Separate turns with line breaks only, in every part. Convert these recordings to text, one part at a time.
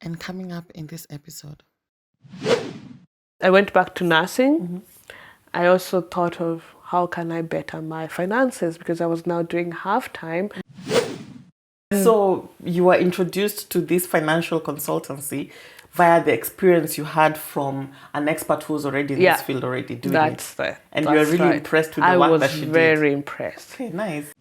And coming up in this episode,
I went back to nursing. I also thought of how can I better my finances because I was now doing half-time.
So you were introduced to this financial consultancy via the experience you had from an expert who's already in this field already doing
that's
it.
it.
And you were really impressed with the work that she did.
I was very impressed.
Okay, nice.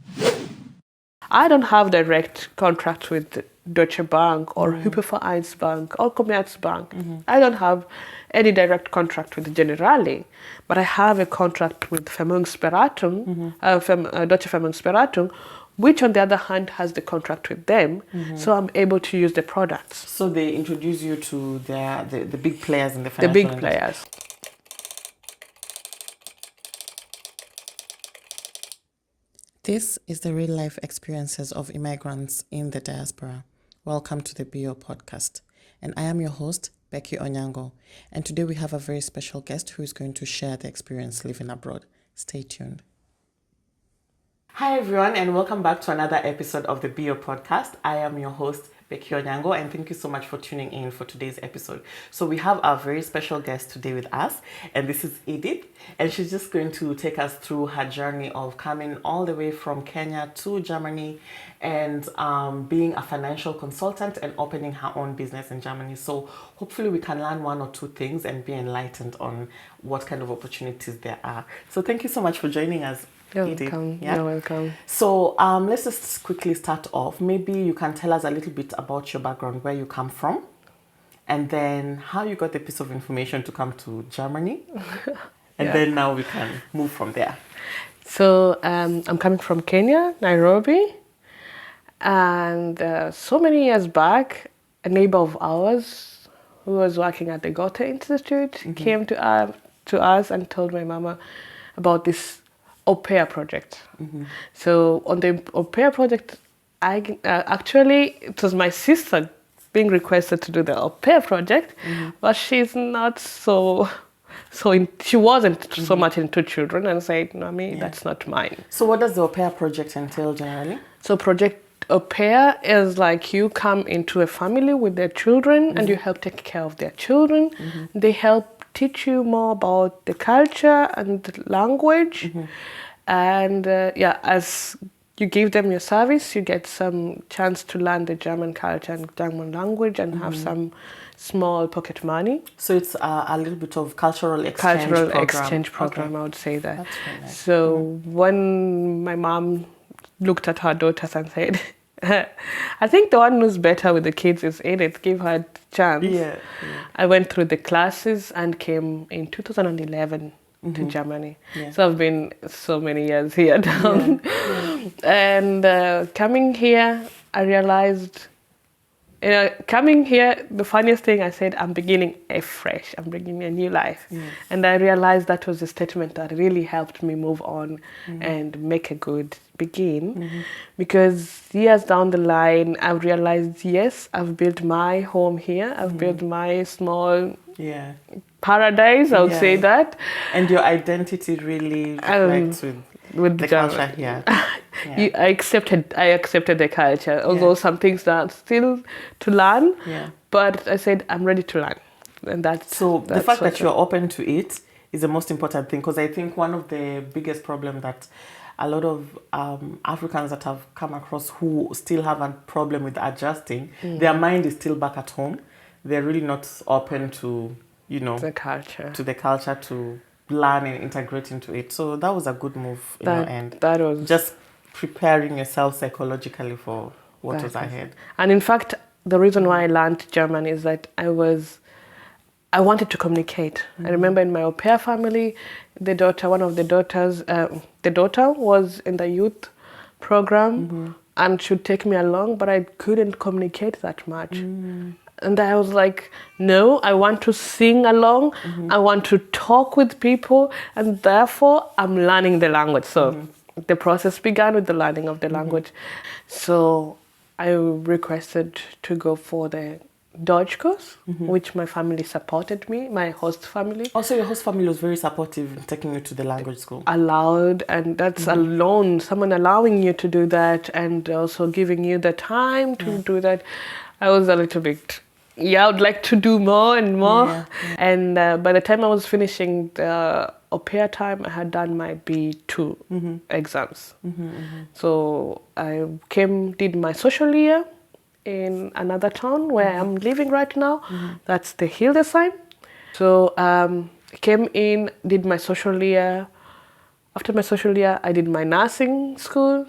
I don't have direct contract with Deutsche Bank or Hypovereinsbank or Commerzbank. I don't have any direct contract with Generali, but I have a contract with Vermögensberatung, Deutsche Vermögensberatung, which on the other hand has the contract with them, so I'm able to use the products.
So they introduce you to the big players in the financial industry.
The big players.
This is the real life experiences of immigrants in the diaspora. Welcome to the BO podcast. And I am your host, Becky Onyango. And today we have a very special guest who is going to share the experience living abroad. Stay tuned. Hi everyone, and welcome back to another episode of the BO podcast. I am your host, Becky Onyango, and thank you so much for tuning in for today's episode. So we have our very special guest today with us, and this is Edith, and she's just going to take us through her journey of coming all the way from Kenya to Germany and being a financial consultant and opening her own business in Germany. So hopefully we can learn one or two things and be enlightened on what kind of opportunities there are. So thank you so much for joining us.
You're welcome. Yeah? You're welcome.
So let's just quickly start off. Maybe you can tell us a little bit about your background, where you come from, and then how you got the piece of information to come to Germany. And then now we can move from there.
So I'm coming from Kenya, Nairobi. And so many years back, a neighbor of ours who was working at the Goethe Institute came to us and told my mama about this AuPair project. So on the AuPair project, actually it was my sister being requested to do the AuPair project, but she's not she wasn't so much into children and said, no, that's not mine.
So what does the AuPair project entail generally?
So project AuPair is like you come into a family with their children and you help take care of their children. They help teach you more about the culture and the language. And as you give them your service, you get some chance to learn the German culture and German language and have some small pocket money.
So it's a little bit of cultural exchange program.
I would say that.
That's very nice.
So when my mom looked at her daughters and said, I think the one who's better with the kids is Edith, give her a chance. I went through the classes and came in 2011 to Germany. So I've been so many years here now. And coming here, I realized, coming here, the funniest thing I said, I'm beginning afresh. I'm beginning a new life. And I realized that was a statement that really helped me move on and make a good begin. Because years down the line, I've realized, yes, I've built my home here. I've built my small paradise, I would say that.
And your identity really reflects with the culture here.
I accepted the culture, although some things are still to learn. But I said, I'm ready to learn. And that's
the fact that you're open to it is the most important thing, because I think one of the biggest problems that a lot of Africans that have come across who still have a problem with adjusting, their mind is still back at home. They're really not open to,
the culture,
to learn and integrate into it. So that was a good move in your end.
That was
just preparing yourself psychologically for what was ahead.
And in fact, the reason why I learned German is that I wanted to communicate. I remember in my au pair family, the daughter was in the youth program and should take me along, but I couldn't communicate that much. And I was like, no, I want to sing along. I want to talk with people. And therefore, I'm learning the language. So the process began with the learning of the language. So I requested to go for the Deutsch course, which my family supported me, my host family.
Also, your host family was very supportive in taking you to the language school.
Allowed, and that's alone, someone allowing you to do that and also giving you the time to do that. I was a little bit I would like to do more and more.
Yeah.
And by the time I was finishing the au pair time, I had done my B2 exams. So I did my social year in another town where I'm living right now. That's the Hildesheim. So came in, did my social year. After my social year, I did my nursing school.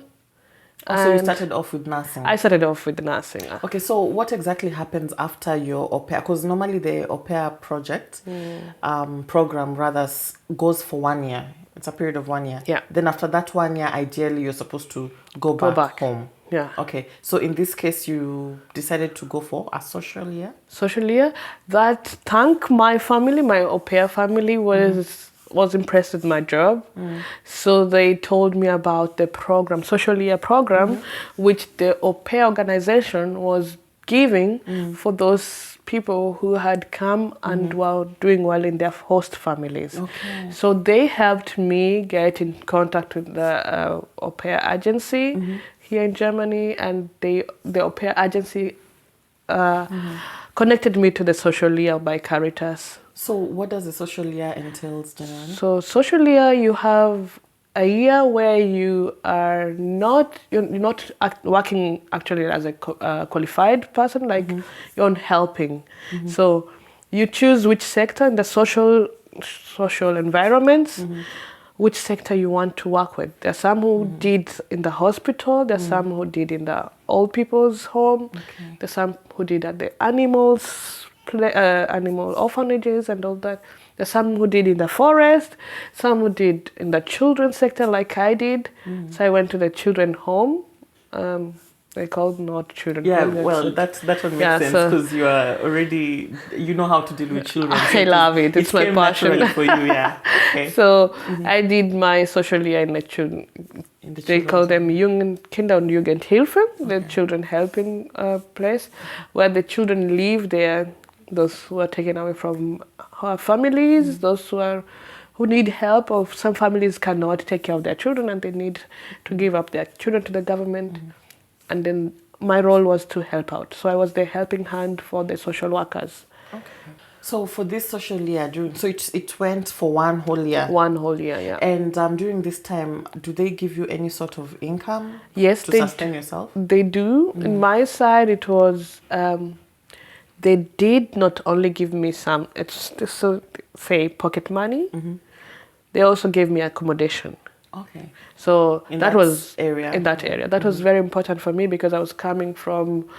So you started off with nursing?
I started off with nursing.
Okay, so what exactly happens after your au pair? Because normally the au pair project, program rather, goes for 1 year. It's a period of 1 year.
Yeah.
Then after that 1 year, ideally you're supposed to go back home.
Yeah.
Okay, so in this case, you decided to go for a social year?
Social year. That, thank my family, my au pair family was impressed with my job. So they told me about the program, social year program, which the au pair organization was giving for those people who had come and were doing well in their host families.
Okay.
So they helped me get in contact with the au pair agency here in Germany, and the au pair agency connected me to the social year by Caritas.
So what does the social year entails generally?
So social year, you have a year where you're not working actually as a qualified person, like you're on helping. So you choose which sector in the social environments, which sector you want to work with. There's some who did in the hospital, there's some who did in the old people's home, there's some who did at the animal orphanages and all that. There's some who did in the forest, some who did in the children's sector like I did. So I went to the children's home. They called not children.
Yeah, well, that one makes sense because you are already, you know how to deal with children. So
I love it. It's my passion.
For you, yeah. Okay.
So I did my social year in the children. They call them Kinder- und Jugendhilfe, the children helping place, where the children live there. Those who are taken away from our families, those who need help, or some families cannot take care of their children and they need to give up their children to the government. And then my role was to help out. So I was the helping hand for the social workers.
Okay. So for this social year, so it went for 1 whole year?
1 whole year, yeah.
And during this time, do they give you any sort of income
to
sustain yourself?
They do. In my side, it was... they did not only give me some, say, pocket money. They also gave me accommodation.
Okay.
So
in
that was
area.
In that area. That was very important for me because I was coming from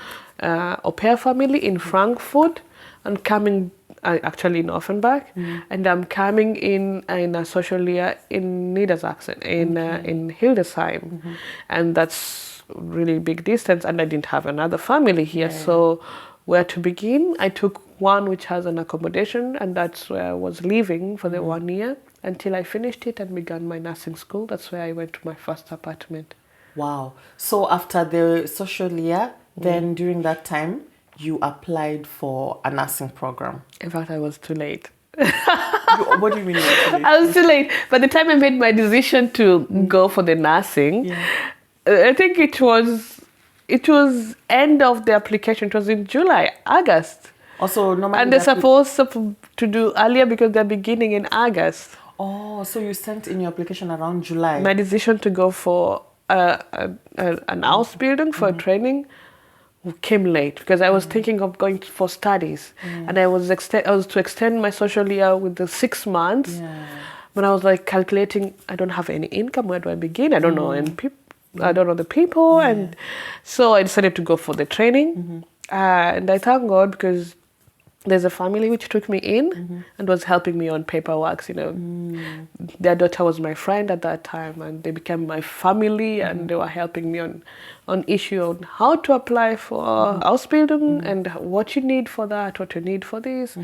au pair family in Frankfurt and coming actually in Offenbach, and I'm coming in a social year in Niedersachsen, in Hildesheim, and that's really big distance, and I didn't have another family here, so where to begin? I took one which has an accommodation, and that's where I was living for the 1 year until I finished it and began my nursing school. That's where I went to my first apartment.
Wow. So after the social year, then during that time, you applied for a nursing program.
In fact, I was too late.
What do you mean you were too late?
I was too late. By the time I made my decision to go for the nursing, I think it was end of the application. It was in July, August.
Also, normally
and they're supposed to do earlier because they're beginning in August.
Oh, so you sent in your application around July.
My decision to go for an Ausbildung for training came late because I was thinking of going for studies, and I was to extend my social year with the 6 months.
Yeah.
But I was like calculating, I don't have any income. Where do I begin? I don't know I don't know the people, and so I decided to go for the training. And I thank God because there's a family which took me in and was helping me on paperwork. Their daughter was my friend at that time, and they became my family, and they were helping me on issue on how to apply for Ausbildung and what you need for that, what you need for this.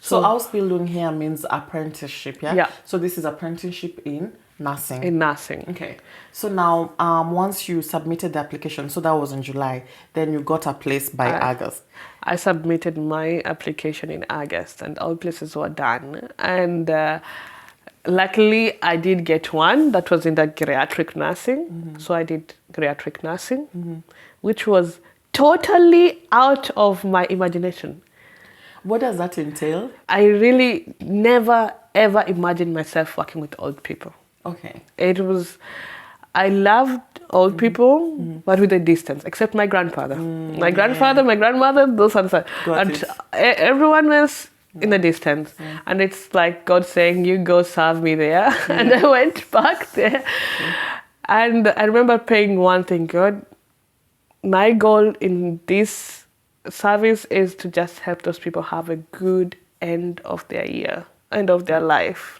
So Ausbildung here means apprenticeship, yeah?
Yeah.
So this is apprenticeship in nursing.
In nursing.
Okay. So now, once you submitted the application, so that was in July, then you got a place by August.
I submitted my application in August, and all places were done. And luckily, I did get one that was in the geriatric nursing. So I did geriatric nursing, which was totally out of my imagination.
What does that entail?
I really never, ever imagined myself working with old people.
Okay.
I loved old people, but with a distance, except my grandfather. My grandfather, my grandmother, those are the...
Got
And
it.
everyone else in the distance. And it's like God saying, you go serve me there. And I went back there. And I remember praying one thing, God, my goal in this service is to just help those people have a good end of their year, end of their life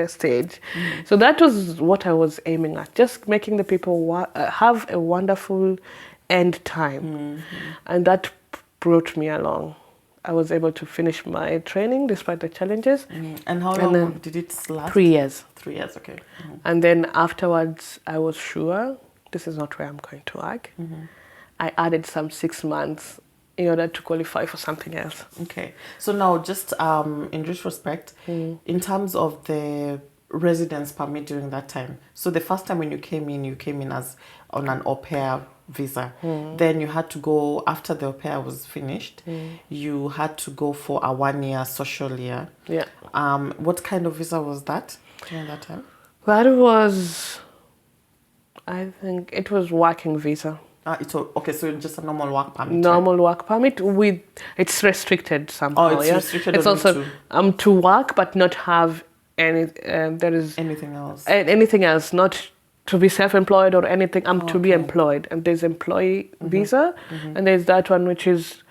stage. So that was what I was aiming at, just making the people have a wonderful end time. And that brought me along. I was able to finish my training despite the challenges.
And how long did it last?
3 years.
3 years, okay.
And then afterwards, I was sure this is not where I'm going to work. I added some 6 months in order to qualify for something else.
Okay. So now, just in retrospect, in terms of the residence permit during that time, so the first time when you came in as on an AuPair visa. Then you had to go, after the AuPair was finished, you had to go for a 1 year social year.
Yeah.
What kind of visa was that during that time?
That was, I think it was working visa.
Okay, so just a normal work permit.
Normal work permit with, it's restricted somehow.
Oh, it's restricted.
It's also to work but not have any. There is
anything else.
Anything else, not to be self-employed or anything. To be employed, and there's employee visa, and there's that one which is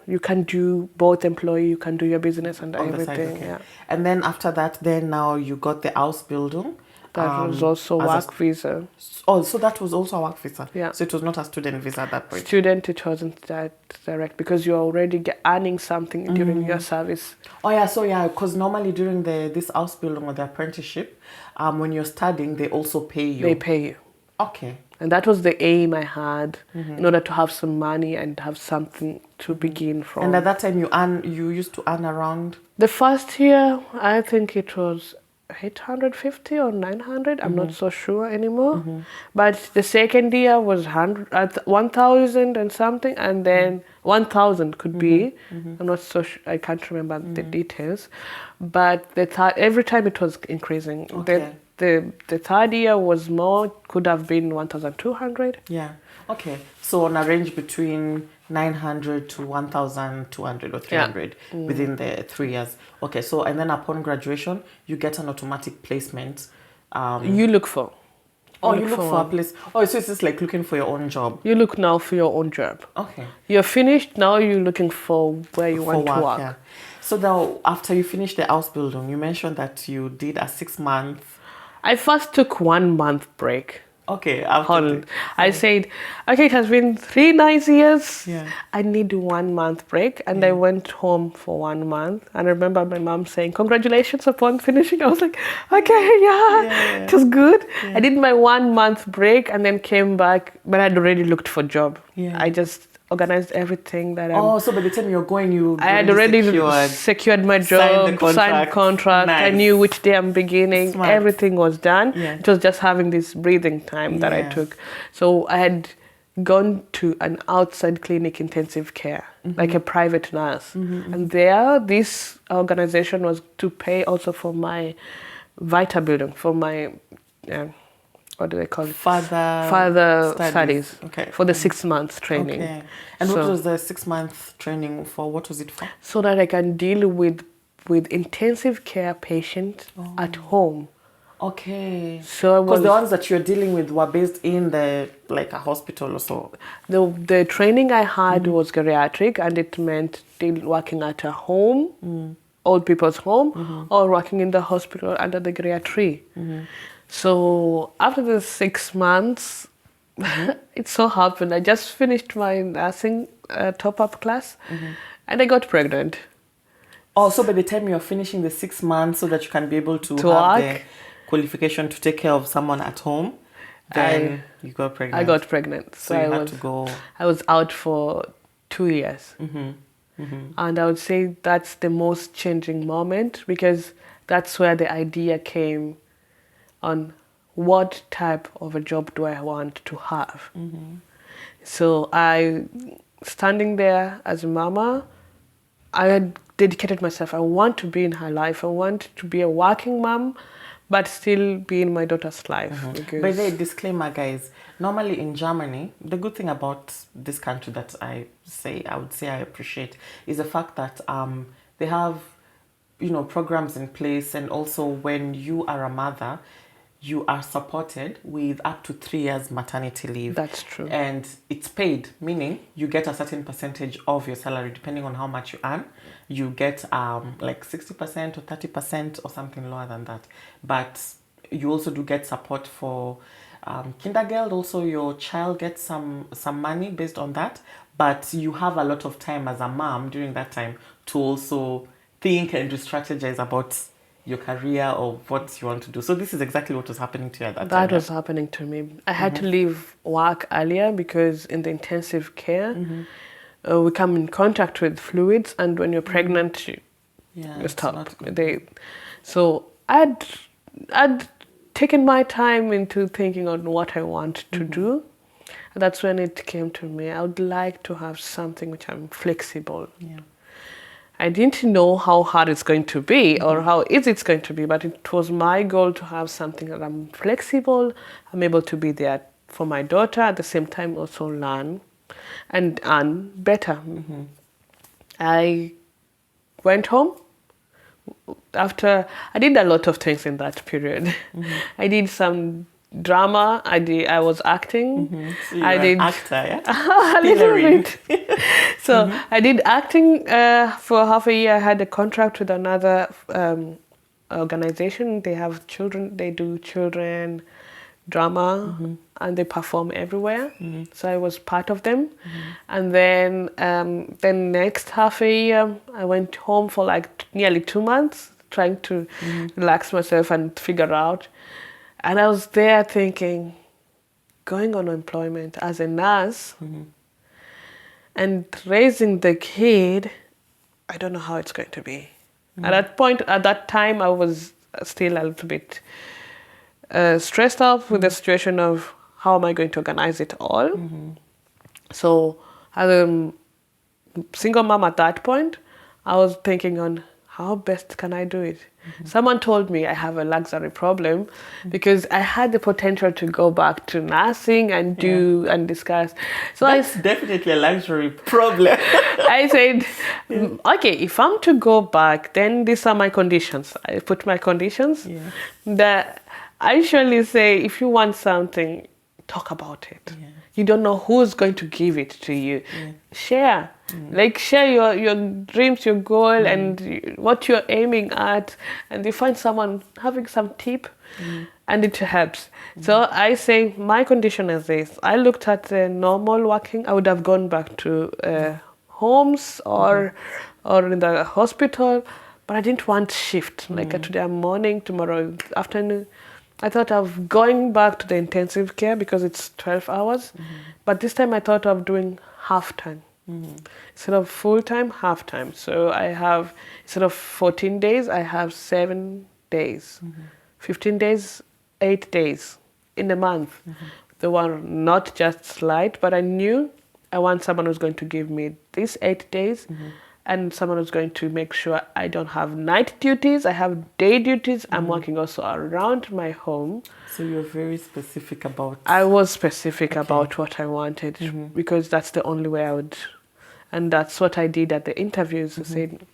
you can do both employee, you can do your business and everything. Yeah.
And then after that, then now you got the Ausbildung.
That was also work visa.
Oh, so that was also a work visa.
Yeah.
So it was not a student visa at that point.
Student, it wasn't that direct because you're already earning something during your service.
Oh yeah, so yeah, because normally during this Ausbildung or the apprenticeship, when you're studying, they also pay you.
They pay you.
Okay.
And that was the aim I had in order to have some money and have something to begin from.
And at that time, you used to earn around?
The first year, I think it was 850 or 900. I'm not so sure anymore. But the second year was 1,000 and something, and then 1,000 could be. I'm not so sure. I can't remember the details. But every time it was increasing.
Okay.
The third year was more, could have been 1,200.
Yeah. Okay. So on a range between 900 to 1,200 or 300 within the 3 years. Okay. So, and then upon graduation, you get an automatic placement.
You look for.
You look for a place. Oh, so it's just like looking for your own job.
You look now for your own job.
Okay.
You're finished, now you're looking for where you want to work.
Yeah. So now, after you finished the Ausbildung, you mentioned that you did a 6 month.
I first took 1 month break.
Okay.
I said, okay, it has been 3 nice years.
Yeah.
I need 1 month break. And I went home for 1 month. And I remember my mom saying, congratulations upon finishing. I was like, okay, yeah. It was good. Yeah. I did my 1 month break and then came back, but I'd already looked for a job.
Yeah.
I just organized everything that
so by the time you're going,
I had already secured my job, signed contract.
Nice.
I knew which day I'm beginning.
Smart.
Everything was done.
Yeah.
It was just having this breathing time that I took. So I had gone to an outside clinic intensive care, like a private nurse. And there, this organization was to pay also for my Weiterbildung, for my... what do they call it? Further studies.
Okay.
For the 6 months training.
Okay. And what was the 6 month training for? What was it for? So
that I can deal with intensive care patients at home.
Okay.
So
because the ones that you're dealing with were based in a hospital or so.
The training I had was geriatric, and it meant working at a home, old people's home, or working in the hospital under the geriatry. So after the 6 months, it so happened I just finished my nursing top-up class, and I got pregnant.
Oh, so by the time you're finishing the 6 months, so that you can be able to have
work,
the qualification to take care of someone at home, then you got pregnant.
I got pregnant.
So you had to go.
I was out for 2 years. And I would say that's the most changing moment, because that's where the idea came on what type of a job do I want to have. So standing there as a mama, I had dedicated myself. I want to be in her life. I want to be a working mom, but still be in my daughter's life. Because
By the way, disclaimer, guys. Normally in Germany, the good thing about this country that I would say I appreciate is the fact that they have, programs in place, and also when you are a mother, you are supported with up to 3 years maternity leave.
That's true.
And it's paid, meaning you get a certain percentage of your salary depending on how much you earn. You get like 60% or 30% or something lower than that. But you also do get support for kindergarten. Also, your child gets some money based on that. But you have a lot of time as a mom during that time to also think and to strategize about your career or what you want to do. So this is exactly what was happening to you at that time.
That was happening to me. I had to leave work earlier because in the intensive care, we come in contact with fluids, and when you're pregnant, you stop. So I'd taken my time into thinking on what I want to do. And that's when it came to me. I would like to have something which I'm flexible.
Yeah.
I didn't know how hard it's going to be or how easy it's going to be, but it was my goal to have something that I'm flexible, I'm able to be there for my daughter, at the same time also learn and earn better. I went home. After, I did a lot of things in that period. I did some drama. I was acting.
So you're an actor, yeah?
A little bit. So I did acting for half a year. I had a contract with another organization. They have children. They do children drama, and they perform everywhere. So I was part of them. And then next half a year, I went home for like nearly 2 months, trying to relax myself and figure out. And I was there thinking, going on employment as a nurse and raising the kid, I don't know how it's going to be. At that time, I was still a little bit stressed out with the situation of how am I going to organize it all. So as a single mom at that point, I was thinking on how best can I do it? Someone told me I have a luxury problem because I had the potential to go back to nursing and do and discuss. So
that's definitely a luxury problem.
I said, okay, if I'm to go back, then these are my conditions. I put my conditions. That I usually say, if you want something, talk about it. You don't know who's going to give it to you. Share. Like share your dreams, your goal, and what you're aiming at, and you find someone having some tip, and it helps. So I say my condition is this. I looked at the normal working. I would have gone back to homes or in the hospital, but I didn't want shift. Like today morning, tomorrow afternoon. I thought of going back to the intensive care because it's 12 hours, but this time I thought of doing half time. Instead of full time, half time. So I have, instead of 14 days, I have 7 days. 15 days, 8 days in a month. They were not just slight, but I knew I want someone who's going to give me these 8 days and someone who's going to make sure I don't have night duties, I have day duties. I'm working also around my home.
So you're very specific about...
I was specific about what I wanted because that's the only way I would... And that's what I did at the interviews. I said,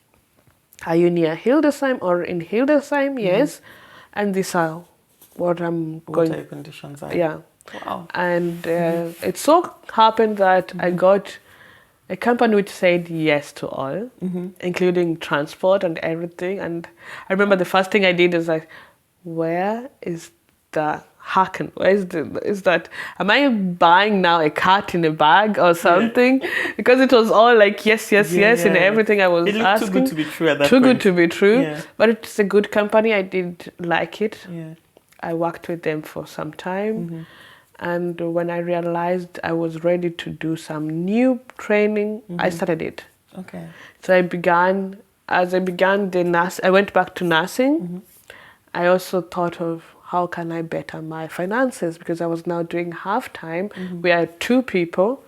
are you near Hildesheim or in Hildesheim? Yes. And these are what I'm going...
What your conditions are.
Yeah.
Wow.
And it so happened that I got a company which said yes to all, including transport and everything. And I remember the first thing I did is like, where is the Haken? Where is that? Am I buying now a cat in a bag or something? Because it was all like yes, and everything I was asking. It looked
too good to be true at that
point.
Too
good to be true.
Yeah.
But it's a good company. I did like it.
Yeah.
I worked with them for some time. And when I realized I was ready to do some new training, I started it.
Okay.
So I went back to nursing. I also thought of how can I better my finances because I was now doing half time. We are 2 people.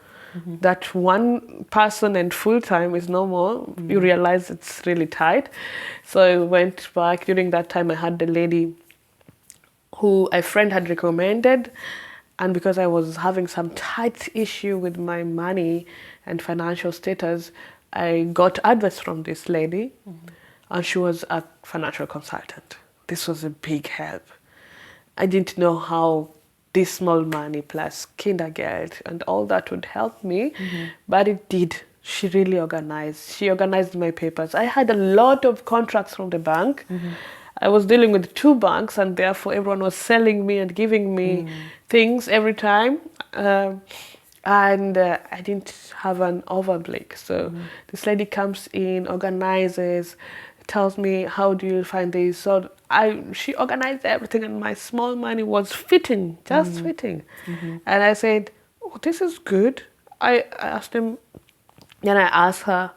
that one person and full-time is no more, you realize it's really tight. So I went back. During that time, I had the lady who a friend had recommended, and because I was having some tight issue with my money and financial status, I got advice from this lady, and she was a financial consultant. This was a big help. I didn't know how this small money plus kindergeld and all that would help me, but it did. She really organized. She organized my papers. I had a lot of contracts from the bank. I was dealing with 2 banks, and therefore everyone was selling me and giving me things every time. And I didn't have an overblick. So this lady comes in, organizes, tells me, how do you find this? So she organized everything, and my small money was fitting, just fitting. And I said, oh, this is good. I asked him, then I asked her,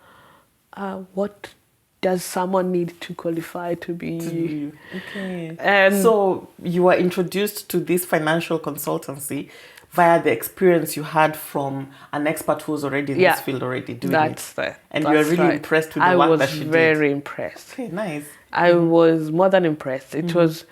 what does someone need to qualify to be?
Okay.
And
so you were introduced to this financial consultancy via the experience you had from an expert who was already in this field already doing it. And you were really impressed with the work that she did.
I was very impressed.
Okay, nice.
I was more than impressed. It was,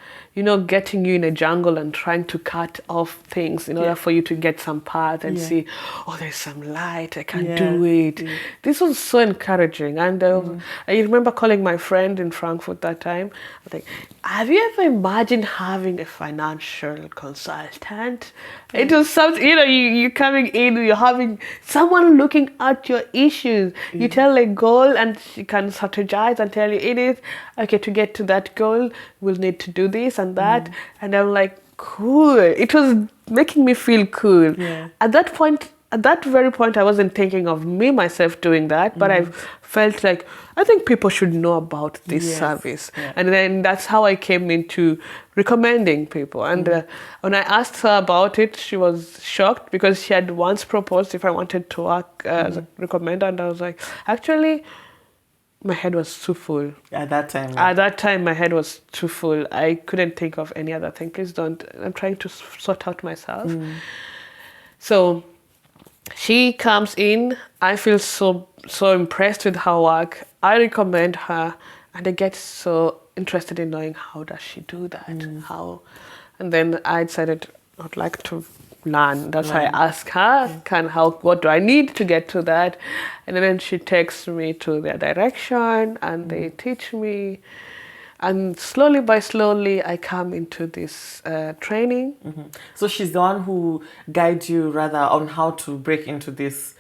getting you in a jungle and trying to cut off things in order for you to get some path and see, oh, there's some light, I can do it. This was so encouraging. And I remember calling my friend in Frankfurt that time. I was like, have you ever imagined having a financial consultant? It was something, you're coming in, you're having someone looking at your issues. You tell a goal and she can strategize and tell you, it is, okay, to get to that goal, we'll need to do this and that. And I'm like, cool. It was making me feel cool. Yeah. At that very point, I wasn't thinking of me, myself doing that, but I felt like, I think people should know about this service. Yeah. And then that's how I came into recommending people. And when I asked her about it, she was shocked because she had once proposed if I wanted to work as a recommender. And I was like, actually, my head was too full.
At that time?
At that time, my head was too full. I couldn't think of any other thing. Please don't. I'm trying to sort out myself. So she comes in. I feel so impressed with her work. I recommend her, and I get so interested in knowing how does she do that. And then I decided I'd like to learn. That's why I asked her, what do I need to get to that? And then she takes me to their direction and they teach me. And slowly by slowly, I come into this training.
So she's the one who guides you rather on how to break into this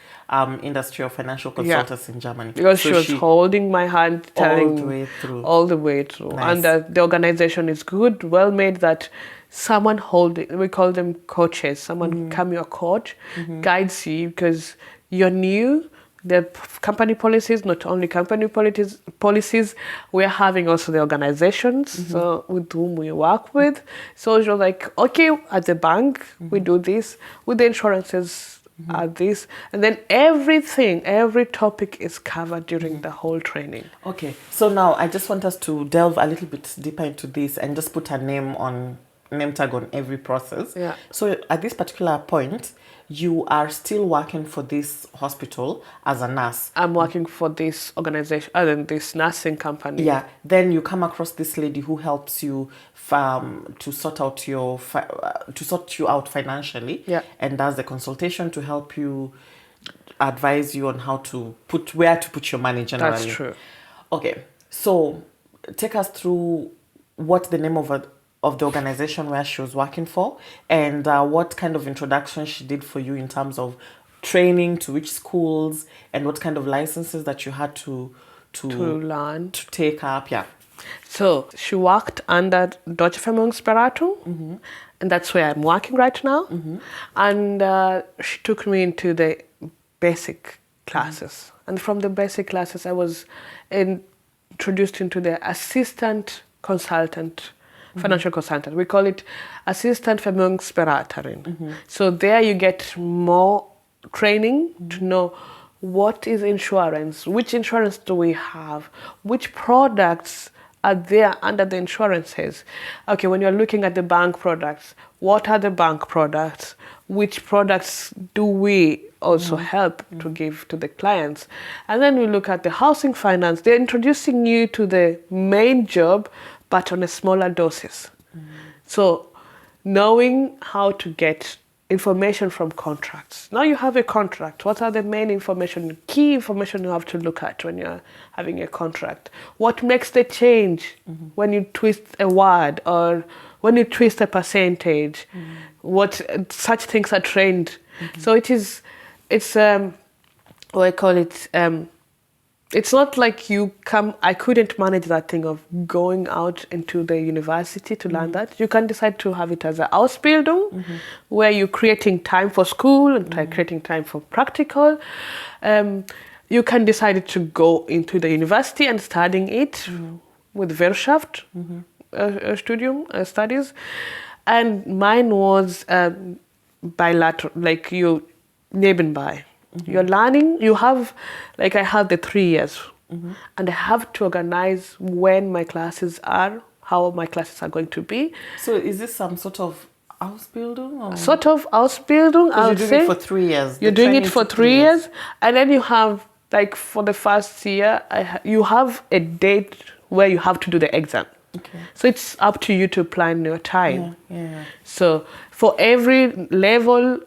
industry of financial consultants in Germany.
Because she was holding my hand, telling
all the way through.
Nice. And the organization is good, well made, that someone holding, we call them coaches, someone come your coach, guides you because you're new. The company policies, not only company policies, we're having also the organizations so with whom we work with. So you're like, okay, at the bank, we do this, with the insurances, this, and then every topic is covered during the whole training.
Okay, so now I just want us to delve a little bit deeper into this and just put a name tag on every process.
Yeah.
So at this particular point, you are still working for this hospital as a nurse.
I'm working for this organization, this nursing company.
Yeah. Then you come across this lady who helps you to sort you out financially.
Yeah.
And does the consultation to help you, advise you on where to put your money generally.
That's true.
Okay. So take us through what the name of the organization where she was working for, and what kind of introduction she did for you in terms of training, to which schools, and what kind of licenses that you had to
learn,
to take up. Yeah.
So she worked under Deutsche Vermögensberatung, and that's where I'm working right now. And she took me into the basic classes, and from the basic classes I was introduced into the assistant consultant. Financial consultant. We call it Assistant Vermögensberaterin. So there you get more training to know what is insurance, which insurance do we have, which products are there under the insurances. Okay, when you're looking at the bank products, what are the bank products? Which products do we also help to give to the clients? And then you look at the housing finance. They're introducing you to the main job, but on a smaller doses. So knowing how to get information from contracts. Now you have a contract. What are the main information, key information you have to look at when you're having a contract? What makes the change when you twist a word or when you twist a percentage? What such things are trained. So it's what I call it, it's not like you come, I couldn't manage that thing of going out into the university to learn that. You can decide to have it as a Ausbildung, where you're creating time for school and creating time for practical. You can decide to go into the university and studying it with Wirtschaft studium studies. And mine was bilateral, like you nebenbei. You're learning, you have, like I have the 3 years, and I have to organize when my classes are, how my classes are going to be.
So is this some sort of Ausbildung? Or?
Sort of Ausbildung, I would say.
You're doing it for 3 years.
You're doing it for 3 years, and then you have, like for the first year, you have a date where you have to do the exam. Okay. So it's up to you to plan your time.
Yeah.
So for every level,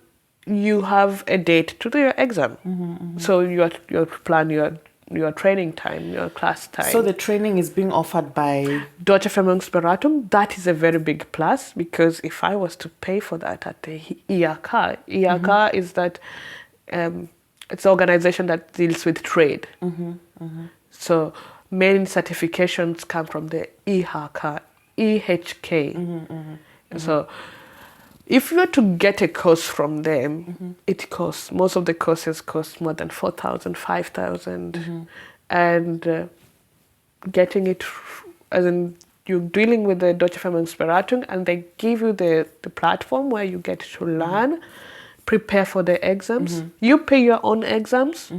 you have a date to do your exam. So you plan your training time, your class time.
So the training is being offered by
Deutsche Vermögensberatung. That is a very big plus, because if I was to pay for that at the IHK is that it's an organization that deals with trade. So main certifications come from the IHK. So if you were to get a course from them, it costs, most of the courses cost more than 4,000, 5,000. And getting it, as in you're dealing with the Deutsche Vermögensberatung, and they give you the platform where you get to learn, prepare for the exams. You pay your own exams,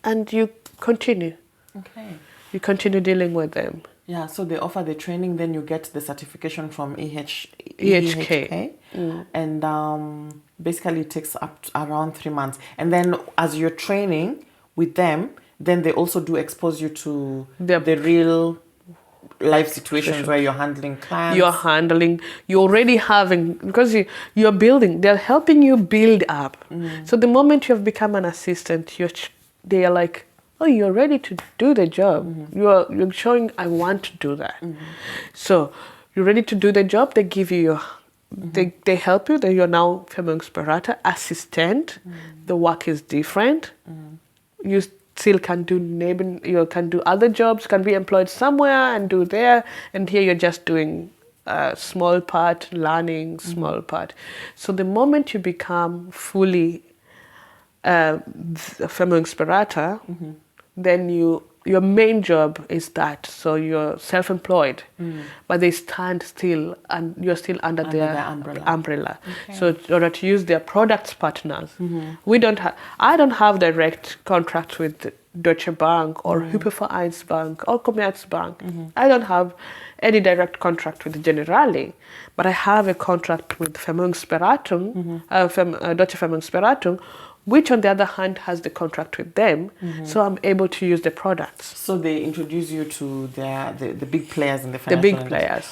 and you continue.
Okay.
You continue dealing with them.
Yeah, so they offer the training, then you get the certification from
EHK.
And basically it takes up to around 3 months. And then as you're training with them, then they also do expose you to the real life situations where you're handling clients.
You're already having, because you're building, they're helping you build up. So the moment you have become an assistant, they are like, oh, you're ready to do the job. You're showing, I want to do that. So you're ready to do the job. They give you they help you. You're now Vermögensberater, assistant. The work is different. You still can do you can do other jobs, can be employed somewhere and do there. And here you're just doing a small part, learning small part. So the moment you become fully Vermögensberater, then your main job is that. So you're self-employed, but they stand still, and you're still under their umbrella. Okay. So in order to use their products partners, I don't have direct contract with Deutsche Bank or Hypovereinsbank or Commerzbank. I don't have any direct contract with Generali, but I have a contract with Vermögensberatung, Deutsche Vermögensberatung, which on the other hand has the contract with them, so I'm able to use the products.
So they introduce you to the big players in the financial industry.
The big players.